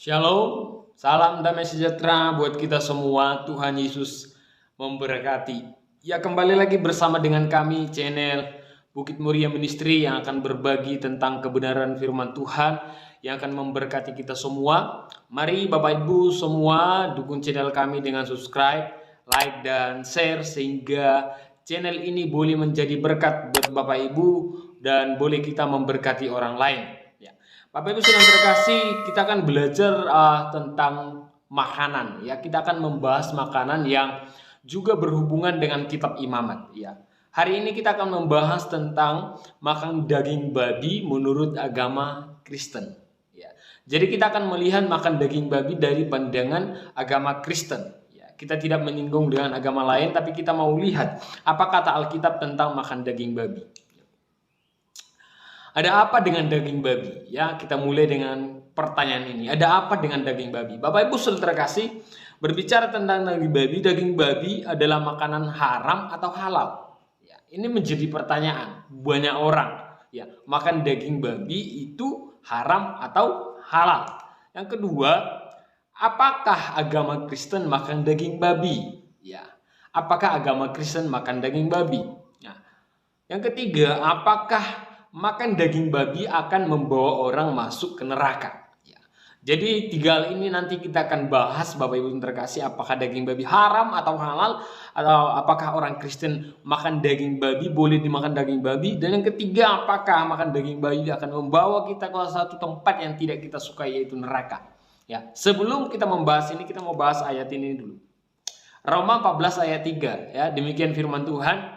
Shalom, salam damai sejahtera buat kita semua. Tuhan Yesus memberkati. Ya, kembali lagi bersama dengan kami channel Bukit Muria Ministry yang akan berbagi tentang kebenaran firman Tuhan yang akan memberkati kita semua. Mari Bapak Ibu semua dukung channel kami dengan subscribe, like, dan share sehingga channel ini boleh menjadi berkat buat Bapak Ibu dan boleh kita memberkati orang lain. Bapak Ibu sudah terkasih, kita akan belajar tentang makanan. Ya, kita akan membahas makanan yang juga berhubungan dengan kitab Imamat. Ya, hari ini kita akan membahas tentang makan daging babi menurut agama Kristen. Ya, jadi kita akan melihat makan daging babi dari pandangan agama Kristen. Ya, kita tidak menyinggung dengan agama lain, tapi kita mau lihat apa kata Alkitab tentang makan daging babi. Ada apa dengan daging babi? Ya, kita mulai dengan pertanyaan ini. Ada apa dengan daging babi? Bapak Ibu saudara terkasih, berbicara tentang daging babi adalah makanan haram atau halal? Ya, ini menjadi pertanyaan banyak orang. Ya, makan daging babi itu haram atau halal? Yang kedua, apakah agama Kristen makan daging babi? Ya, apakah agama Kristen makan daging babi? Nah, yang ketiga, apakah makan daging babi akan membawa orang masuk ke neraka? Ya. Jadi 3 hal ini nanti kita akan bahas Bapak Ibu terkasih, apakah daging babi haram atau halal, atau apakah orang Kristen makan daging babi, boleh dimakan daging babi, dan yang ketiga, apakah makan daging babi akan membawa kita ke satu tempat yang tidak kita sukai, yaitu neraka. Ya, sebelum kita membahas ini, kita mau bahas ayat ini dulu. Roma 14 ayat 3, ya, demikian firman Tuhan.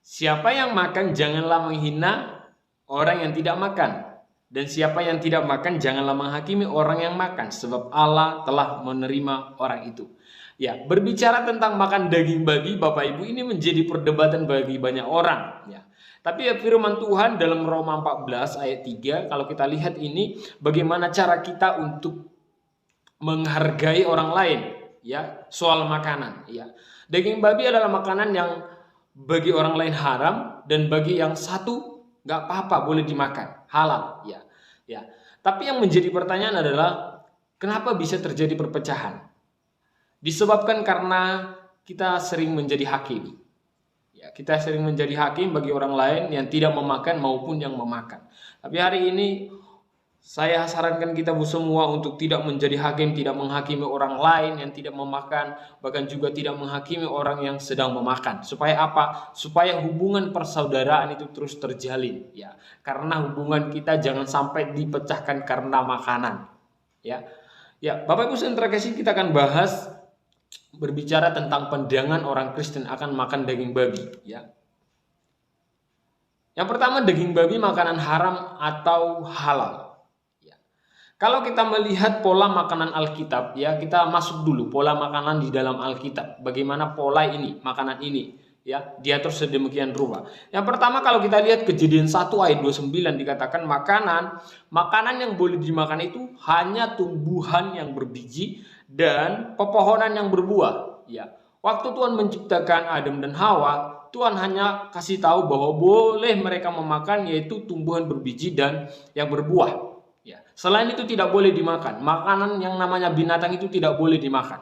Siapa yang makan janganlah menghina orang yang tidak makan, dan siapa yang tidak makan janganlah menghakimi orang yang makan, sebab Allah telah menerima orang itu. Ya, berbicara tentang makan daging babi, Bapak Ibu, ini menjadi perdebatan bagi banyak orang. Ya, tapi firman Tuhan dalam Roma 14 ayat 3, kalau kita lihat ini bagaimana cara kita untuk menghargai orang lain. Ya, soal makanan. Ya, daging babi adalah makanan yang bagi orang lain haram, dan bagi yang satu nggak apa-apa, boleh dimakan, halal. Ya, ya. Tapi yang menjadi pertanyaan adalah kenapa bisa terjadi perpecahan? Disebabkan karena kita sering menjadi hakim. Ya, kita sering menjadi hakim bagi orang lain yang tidak memakan maupun yang memakan. Tapi hari ini saya sarankan kita semua untuk tidak menjadi hakim, tidak menghakimi orang lain yang tidak memakan, bahkan juga tidak menghakimi orang yang sedang memakan. Supaya apa? Supaya hubungan persaudaraan itu terus terjalin, ya. Karena hubungan kita jangan sampai dipecahkan karena makanan, ya. Ya, Bapak Ibu yang terkasih, kita akan bahas berbicara tentang pandangan orang Kristen akan makan daging babi, ya. Yang pertama, daging babi makanan haram atau halal. Kalau kita melihat pola makanan Alkitab, ya, kita masuk dulu pola makanan di dalam Alkitab. Bagaimana pola ini, makanan ini, ya, diatur sedemikian rupa. Yang pertama, kalau kita lihat Kejadian 1 ayat 29 dikatakan makanan yang boleh dimakan itu hanya tumbuhan yang berbiji dan pepohonan yang berbuah, ya. Waktu Tuhan menciptakan Adam dan Hawa, Tuhan hanya kasih tahu bahwa boleh mereka memakan yaitu tumbuhan berbiji dan yang berbuah. Ya, selain itu tidak boleh dimakan. Makanan yang namanya binatang itu tidak boleh dimakan.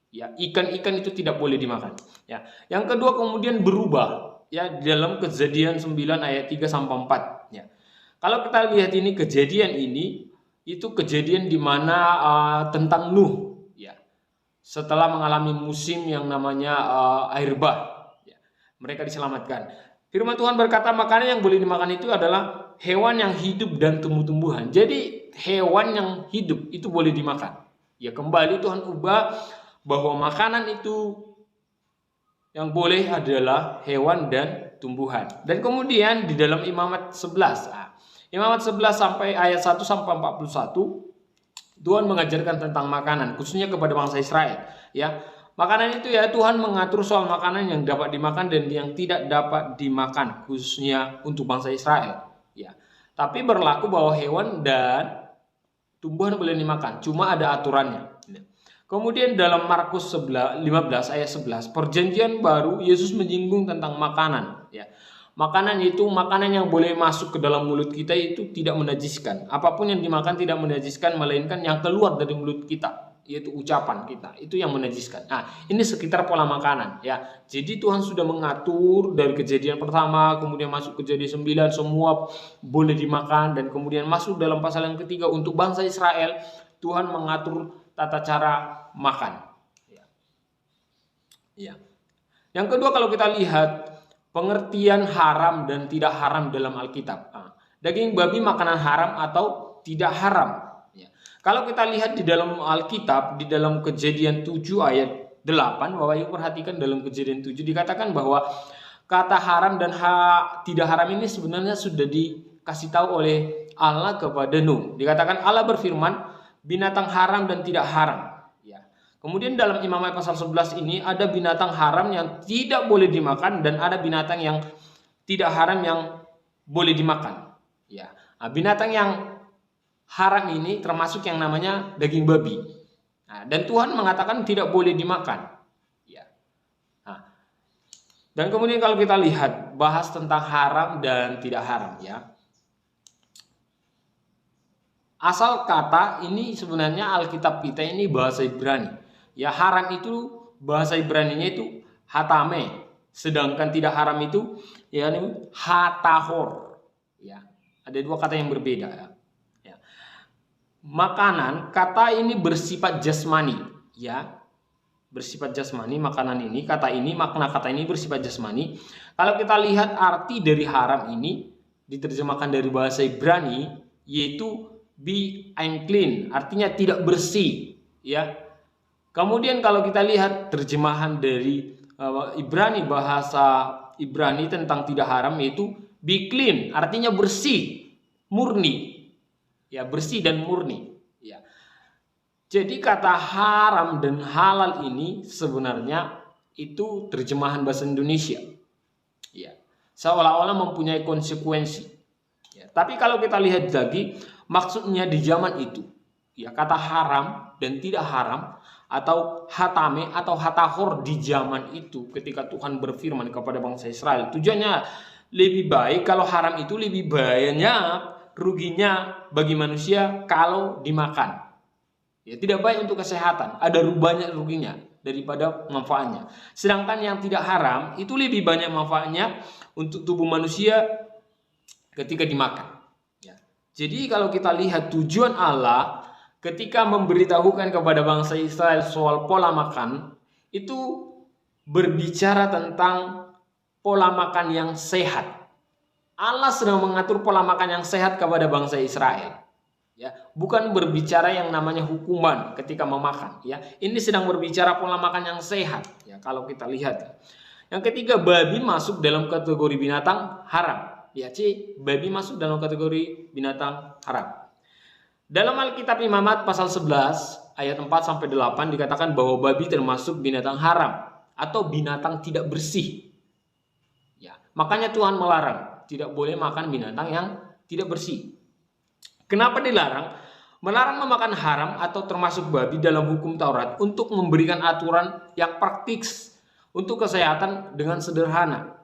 Ya, ikan-ikan itu tidak boleh dimakan. Ya, yang kedua kemudian berubah. Ya, dalam Kejadian 9 ayat 3 sampai 4. Ya, kalau kita lihat ini kejadian ini, itu kejadian di mana tentang Nuh. Ya, setelah mengalami musim yang namanya air bah, ya, mereka diselamatkan. Firman Tuhan berkata makanan yang boleh dimakan itu adalah hewan yang hidup dan tumbuh-tumbuhan. Jadi hewan yang hidup itu boleh dimakan. Ya, kembali Tuhan ubah bahwa makanan itu yang boleh adalah hewan dan tumbuhan. Dan kemudian di dalam Imamat 11, Imamat 11 sampai ayat 1 sampai 41, Tuhan mengajarkan tentang makanan khususnya kepada bangsa Israel, ya. Makanan itu, ya, Tuhan mengatur soal makanan yang dapat dimakan dan yang tidak dapat dimakan khususnya untuk bangsa Israel, ya. Tapi berlaku bahwa hewan dan tumbuhan boleh dimakan, cuma ada aturannya. Kemudian dalam Markus 15 ayat 11, perjanjian baru, Yesus menyinggung tentang makanan, ya. Makanan itu makanan yang boleh masuk ke dalam mulut kita itu tidak menajiskan. Apapun yang dimakan tidak menajiskan, melainkan yang keluar dari mulut kita, yaitu ucapan kita, itu yang menajiskan. Nah, ini sekitar pola makanan ya. Jadi Tuhan sudah mengatur dari kejadian pertama, kemudian masuk kejadian 9, semua boleh dimakan, dan kemudian masuk dalam pasal yang ketiga untuk bangsa Israel, Tuhan mengatur tata cara makan. Ya. Yang kedua, kalau kita lihat pengertian haram dan tidak haram dalam Alkitab. Nah, daging babi makanan haram atau tidak haram? Ya. Kalau kita lihat di dalam Alkitab, di dalam Kejadian 7 ayat 8, Bapak Ibu perhatikan dalam Kejadian 7 dikatakan bahwa kata haram dan tidak haram ini sebenarnya sudah dikasih tahu oleh Allah kepada Nuh. Dikatakan Allah berfirman, binatang haram dan tidak haram. Kemudian dalam Imamat pasal 11 ini ada binatang haram yang tidak boleh dimakan dan ada binatang yang tidak haram yang boleh dimakan. Ya, nah, binatang yang haram ini termasuk yang namanya daging babi. Nah, dan Tuhan mengatakan tidak boleh dimakan. Ya. Nah, dan kemudian kalau kita lihat bahas tentang haram dan tidak haram ya. Asal kata ini sebenarnya Alkitab kita ini bahasa Ibrani. Ya, haram itu bahasa Ibraninya itu hatame, sedangkan tidak haram itu ya hatahor. Ya, ada dua kata yang berbeda ya. Ya. Makanan, kata ini bersifat jasmani, ya. Bersifat jasmani makanan ini, kata ini, makna kata ini bersifat jasmani. Kalau kita lihat arti dari haram ini diterjemahkan dari bahasa Ibrani yaitu be unclean, artinya tidak bersih, ya. Kemudian kalau kita lihat terjemahan dari Ibrani, bahasa Ibrani tentang tidak haram yaitu be clean, artinya bersih, murni. Ya, bersih dan murni, ya. Jadi kata haram dan halal ini sebenarnya itu terjemahan bahasa Indonesia. Ya. Seolah-olah mempunyai konsekuensi. Ya, tapi kalau kita lihat lagi maksudnya di zaman itu, ya, kata haram dan tidak haram atau hatame atau hatahor di zaman itu ketika Tuhan berfirman kepada bangsa Israel, tujuannya lebih baik kalau haram itu lebih banyak ruginya bagi manusia kalau dimakan. Ya, tidak baik untuk kesehatan, ada banyak ruginya daripada manfaatnya. Sedangkan yang tidak haram itu lebih banyak manfaatnya untuk tubuh manusia ketika dimakan. Ya. Jadi kalau kita lihat tujuan Allah ketika memberitahukan kepada bangsa Israel soal pola makan, itu berbicara tentang pola makan yang sehat. Allah sedang mengatur pola makan yang sehat kepada bangsa Israel. Ya, bukan berbicara yang namanya hukuman ketika memakan. Ya, ini sedang berbicara pola makan yang sehat. Ya, kalau kita lihat. Yang ketiga, babi masuk dalam kategori binatang haram. Ya, babi masuk dalam kategori binatang haram. Dalam Alkitab Imamat pasal 11 ayat 4 sampai 8 dikatakan bahwa babi termasuk binatang haram atau binatang tidak bersih. Ya, makanya Tuhan melarang, tidak boleh makan binatang yang tidak bersih. Kenapa dilarang? Melarang memakan haram atau termasuk babi dalam hukum Taurat untuk memberikan aturan yang praktis untuk kesehatan dengan sederhana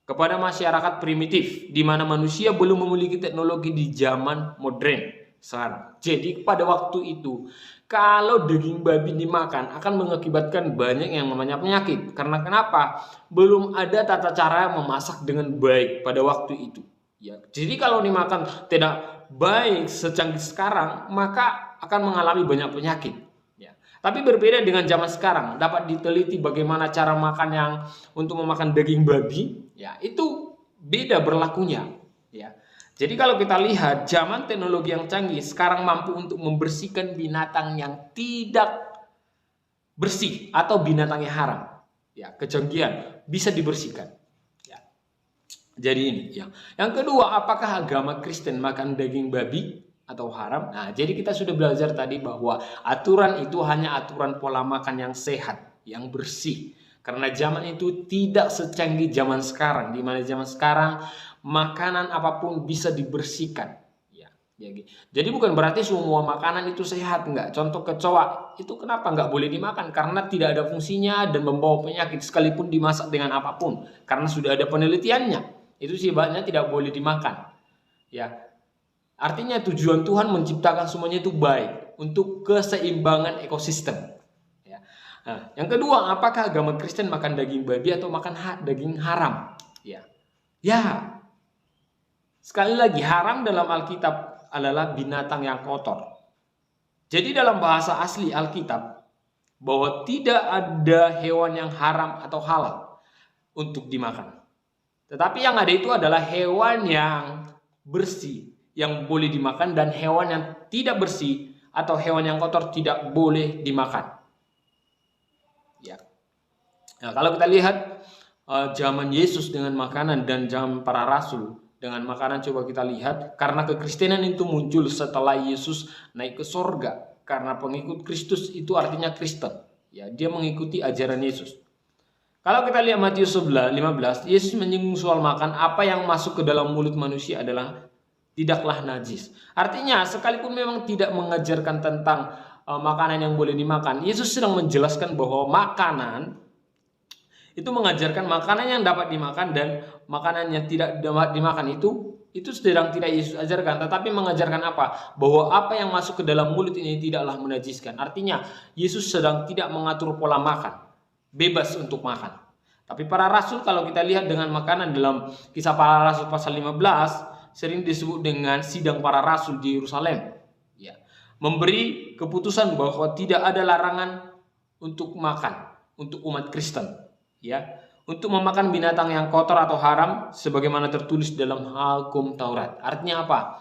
kepada masyarakat primitif di mana manusia belum memiliki teknologi di zaman modern sekarang. Jadi pada waktu itu kalau daging babi dimakan akan mengakibatkan banyak yang namanya penyakit. Karena kenapa? Belum ada tata cara memasak dengan baik pada waktu itu. Ya, jadi kalau dimakan tidak baik secanggih sekarang maka akan mengalami banyak penyakit. Ya. Tapi berbeda dengan zaman sekarang, dapat diteliti bagaimana cara makan yang untuk memakan daging babi. Ya, itu beda berlakunya. Ya. Jadi kalau kita lihat zaman teknologi yang canggih sekarang mampu untuk membersihkan binatang yang tidak bersih atau binatang yang haram. Ya, kecanggihan bisa dibersihkan. Ya. Jadi ini ya. Yang kedua, apakah agama Kristen makan daging babi atau haram? Nah, jadi kita sudah belajar tadi bahwa aturan itu hanya aturan pola makan yang sehat, yang bersih. Karena zaman itu tidak secanggih zaman sekarang, di mana zaman sekarang makanan apapun bisa dibersihkan. Ya, jadi bukan berarti semua makanan itu sehat, enggak. Contoh kecoa itu kenapa enggak boleh dimakan? Karena tidak ada fungsinya dan membawa penyakit sekalipun dimasak dengan apapun. Karena sudah ada penelitiannya. Itu sifatnya tidak boleh dimakan. Ya. Artinya tujuan Tuhan menciptakan semuanya itu baik untuk keseimbangan ekosistem. Ya. Nah, yang kedua, apakah agama Kristen makan daging babi atau makan daging haram? Ya. Ya. Sekali lagi, haram dalam Alkitab adalah binatang yang kotor. Jadi dalam bahasa asli Alkitab bahwa tidak ada hewan yang haram atau halal untuk dimakan. Tetapi yang ada itu adalah hewan yang bersih yang boleh dimakan dan hewan yang tidak bersih atau hewan yang kotor tidak boleh dimakan. Ya. Nah, kalau kita lihat zaman Yesus dengan makanan dan zaman para rasul dengan makanan, coba kita lihat, karena kekristenan itu muncul setelah Yesus naik ke sorga. Karena pengikut Kristus itu artinya Kristen. Ya, dia mengikuti ajaran Yesus. Kalau kita lihat Matius 15, Yesus menyinggung soal makan, apa yang masuk ke dalam mulut manusia adalah tidaklah najis. Artinya, sekalipun memang tidak mengajarkan tentang makanan yang boleh dimakan, Yesus sedang menjelaskan bahwa makanan itu mengajarkan makanan yang dapat dimakan dan makanan yang tidak dapat dimakan itu sedang tidak Yesus ajarkan, tetapi mengajarkan apa? Bahwa apa yang masuk ke dalam mulut ini tidaklah menajiskan. Artinya Yesus sedang tidak mengatur pola makan, bebas untuk makan. Tapi para rasul, kalau kita lihat dengan makanan dalam Kisah Para Rasul pasal 15, sering disebut dengan sidang para rasul di Yerusalem. Ya, memberi keputusan bahwa tidak ada larangan untuk makan untuk umat Kristen. Ya, untuk memakan binatang yang kotor atau haram sebagaimana tertulis dalam hukum Taurat. Artinya apa?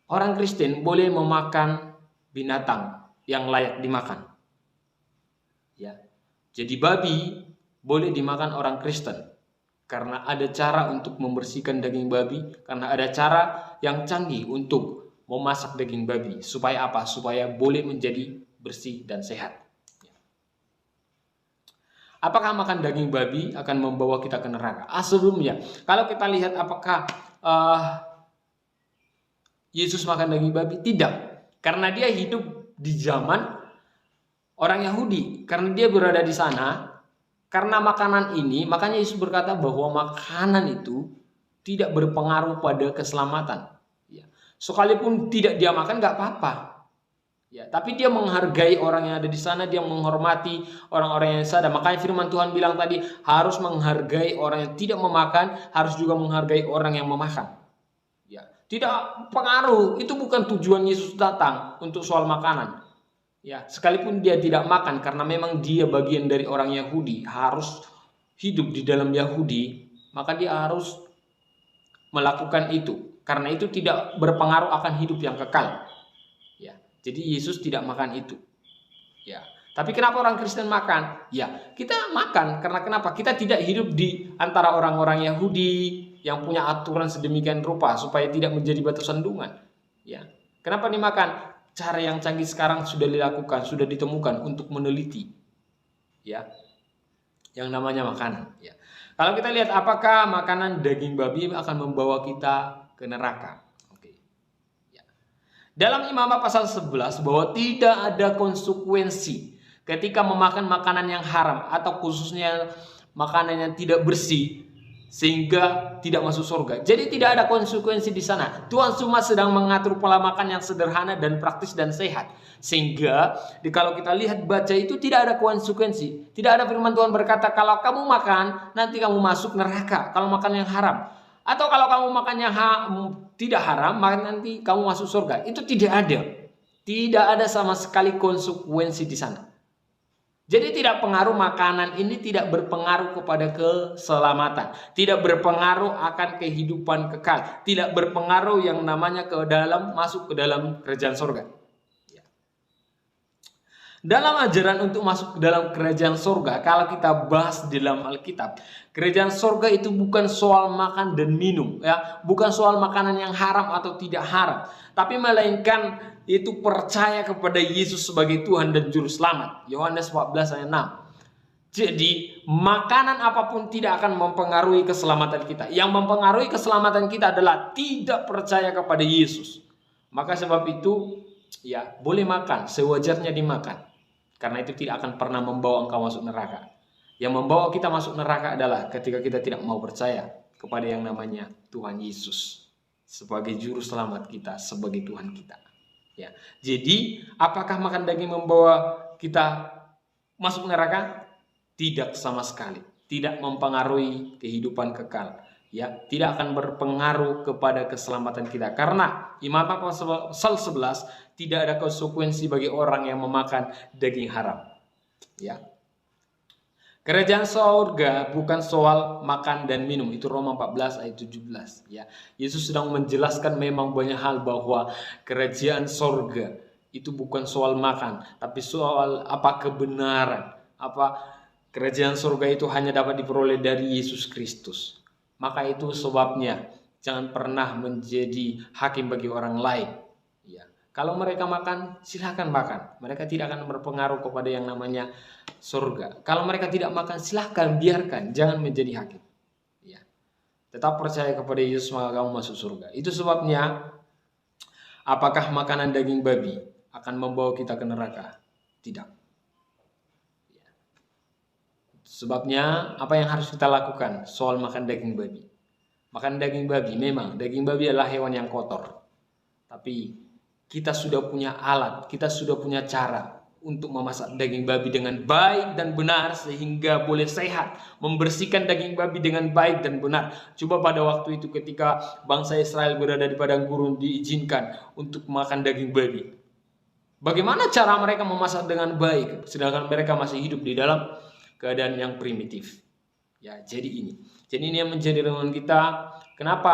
Orang Kristen boleh memakan binatang yang layak dimakan. Ya. Jadi babi boleh dimakan orang Kristen karena ada cara untuk membersihkan daging babi, karena ada cara yang canggih untuk memasak daging babi. Supaya apa? Supaya boleh menjadi bersih dan sehat. Apakah makan daging babi akan membawa kita ke neraka? Sebelumnya, kalau kita lihat apakah Yesus makan daging babi? Tidak. Karena dia hidup di zaman orang Yahudi. Karena dia berada di sana, karena makanan ini, makanya Yesus berkata bahwa makanan itu tidak berpengaruh pada keselamatan. Ya. Sekalipun tidak dia makan, nggak apa-apa. Ya, tapi dia menghargai orang yang ada di sana, dia menghormati orang-orang yang sadar. Makanya firman Tuhan bilang tadi, harus menghargai orang yang tidak memakan, harus juga menghargai orang yang memakan. Ya, tidak pengaruh, itu bukan tujuan Yesus datang untuk soal makanan. Ya, sekalipun dia tidak makan karena memang dia bagian dari orang Yahudi, harus hidup di dalam Yahudi, maka dia harus melakukan itu. Karena itu tidak berpengaruh akan hidup yang kekal. Jadi Yesus tidak makan itu. Ya. Tapi kenapa orang Kristen makan? Ya, kita makan karena kenapa? Kita tidak hidup di antara orang-orang Yahudi yang punya aturan sedemikian rupa supaya tidak menjadi batu sandungan. Ya. Kenapa dimakan? Cara yang canggih sekarang sudah dilakukan, sudah ditemukan untuk meneliti. Ya. Yang namanya makanan, ya. Kalau kita lihat apakah makanan daging babi akan membawa kita ke neraka? Dalam Imamat pasal 11 bahwa tidak ada konsekuensi ketika memakan makanan yang haram atau khususnya makanan yang tidak bersih sehingga tidak masuk surga. Jadi tidak ada konsekuensi di sana. Tuhan cuma sedang mengatur pola makan yang sederhana dan praktis dan sehat. Sehingga kalau kita lihat baca itu tidak ada konsekuensi. Tidak ada firman Tuhan berkata kalau kamu makan nanti kamu masuk neraka kalau makan yang haram. Atau kalau kamu makan yang tidak haram, maka nanti kamu masuk surga. Itu tidak ada. Tidak ada sama sekali konsekuensi di sana. Jadi tidak pengaruh, makanan ini tidak berpengaruh kepada keselamatan. Tidak berpengaruh akan kehidupan kekal. Tidak berpengaruh yang namanya masuk ke dalam kerajaan surga. Dalam ajaran untuk masuk ke dalam kerajaan surga, kalau kita bahas di dalam Alkitab, kerajaan surga itu bukan soal makan dan minum, ya, bukan soal makanan yang haram atau tidak haram, tapi melainkan itu percaya kepada Yesus sebagai Tuhan dan Juru Selamat. Yohanes 14 ayat 6. Jadi makanan apapun tidak akan mempengaruhi keselamatan kita. Yang mempengaruhi keselamatan kita adalah tidak percaya kepada Yesus. Maka sebab itu, ya, boleh makan, sewajarnya dimakan. Karena itu tidak akan pernah membawa engkau masuk neraka. Yang membawa kita masuk neraka adalah ketika kita tidak mau percaya kepada yang namanya Tuhan Yesus sebagai juru selamat kita, sebagai Tuhan kita. Ya. Jadi, apakah makan daging membawa kita masuk neraka? Tidak sama sekali. Tidak mempengaruhi kehidupan kekal. Ya, tidak akan berpengaruh kepada keselamatan kita. Karena Imamat pasal 11 tidak ada konsekuensi bagi orang yang memakan daging haram. Ya. Kerajaan surga bukan soal makan dan minum. Itu Roma 14 ayat 17. Ya. Yesus sedang menjelaskan memang banyak hal bahwa kerajaan surga itu bukan soal makan, tapi soal apa kebenaran. Apa kerajaan surga itu hanya dapat diperoleh dari Yesus Kristus. Maka itu sebabnya jangan pernah menjadi hakim bagi orang lain. Ya. Kalau mereka makan, silahkan makan. Mereka tidak akan berpengaruh kepada yang namanya surga. Kalau mereka tidak makan, silahkan biarkan. Jangan menjadi hakim. Ya. Tetap percaya kepada Yesus, maka kamu masuk surga. Itu sebabnya, apakah makanan daging babi akan membawa kita ke neraka? Tidak. Ya. Sebabnya, apa yang harus kita lakukan soal makan daging babi? Makan daging babi, memang daging babi adalah hewan yang kotor. Tapi kita sudah punya alat, kita sudah punya cara untuk memasak daging babi dengan baik dan benar sehingga boleh sehat. Membersihkan daging babi dengan baik dan benar. Coba pada waktu itu ketika bangsa Israel berada di padang gurun diizinkan untuk makan daging babi. Bagaimana cara mereka memasak dengan baik sedangkan mereka masih hidup di dalam keadaan yang primitif. Ya, jadi ini. Jadi ini yang menjadi renungan kita. Kenapa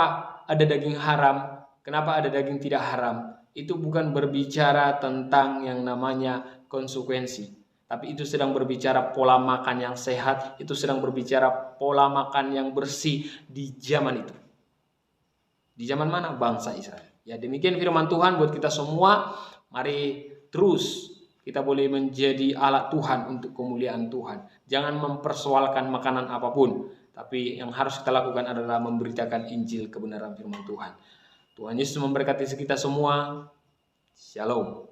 ada daging haram? Kenapa ada daging tidak haram? Itu bukan berbicara tentang yang namanya konsekuensi. Tapi itu sedang berbicara pola makan yang sehat. Itu sedang berbicara pola makan yang bersih di zaman itu. Di zaman mana? Bangsa Israel. Ya, demikian firman Tuhan buat kita semua. Mari terus kita boleh menjadi alat Tuhan untuk kemuliaan Tuhan. Jangan mempersoalkan makanan apapun. Tapi yang harus kita lakukan adalah memberitakan Injil kebenaran firman Tuhan. Tuhan Yesus memberkati kita semua. Shalom.